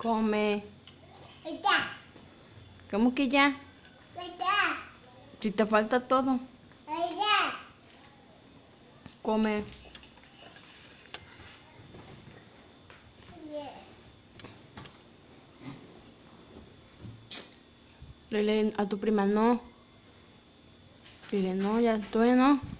Come. Ya. ¿Cómo que ya? Ya. Si te falta todo. Ya. Come. Dile a tu prima no. Dile no, ya todavía no.